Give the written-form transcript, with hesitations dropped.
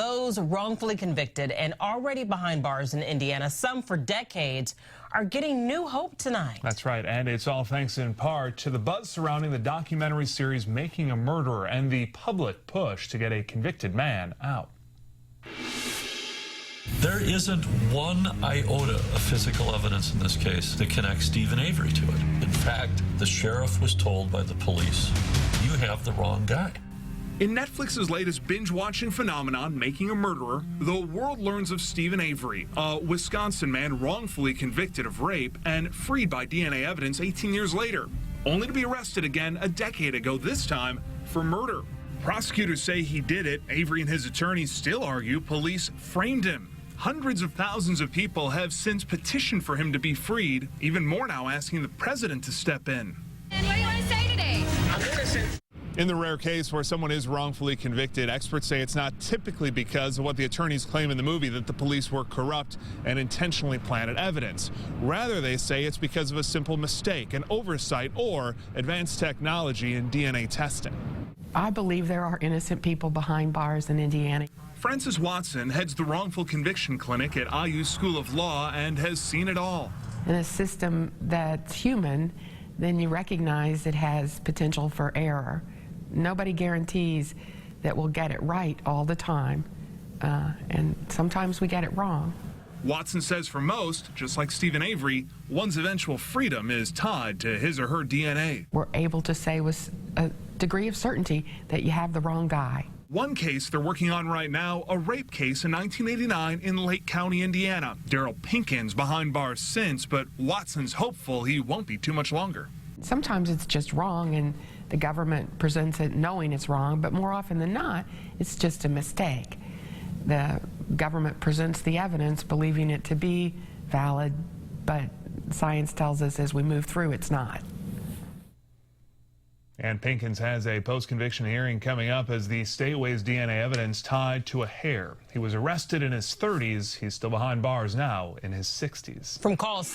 those wrongfully convicted and already behind bars in Indiana, some for decades, are getting new hope tonight. That's right, and it's all thanks in part to the buzz surrounding the documentary series Making a Murderer and the public push to get a convicted man out. There isn't one iota of physical evidence in this case that connects Stephen Avery to it. In fact, the sheriff was told by the police, "You have the wrong guy." In Netflix's latest binge-watching phenomenon, Making a Murderer, the world learns of Stephen Avery, a Wisconsin man wrongfully convicted of rape and freed by DNA evidence 18 years later, only to be arrested again a decade ago, this time for murder. Prosecutors say he did it. Avery and his attorneys still argue police framed him. Hundreds of thousands of people have since petitioned for him to be freed, even more now asking the president to step in. And what do you want to say today? I'm innocent. In the rare case where someone is wrongfully convicted, experts say it's not typically because of what the attorneys claim in the movie, that the police were corrupt and intentionally planted evidence. Rather, they say it's because of a simple mistake, an oversight, or advanced technology in DNA testing. I believe there are innocent people behind bars in Indiana. Frances Watson heads the wrongful conviction clinic at IU's School of Law and has seen it all. In a system that's human, then you recognize it has potential for error. Nobody guarantees that we'll get it right all the time, and sometimes we get it wrong. Watson says for most, just like Stephen Avery, one's eventual freedom is tied to his or her DNA. We're able to say with a degree of certainty that you have the wrong guy. One case they're working on right now, a rape case in 1989 in Lake County, Indiana. Daryl Pinkin's behind bars since, but Watson's hopeful he won't be too much longer. Sometimes it's just wrong and the government presents it knowing it's wrong, but more often than not, it's just a mistake. The government presents the evidence believing it to be valid, but science tells us as we move through it's not. And Pinkins has a post-conviction hearing coming up as the state weighs DNA evidence tied to a hair. He was arrested in his 30s. He's still behind bars now in his 60s. From calls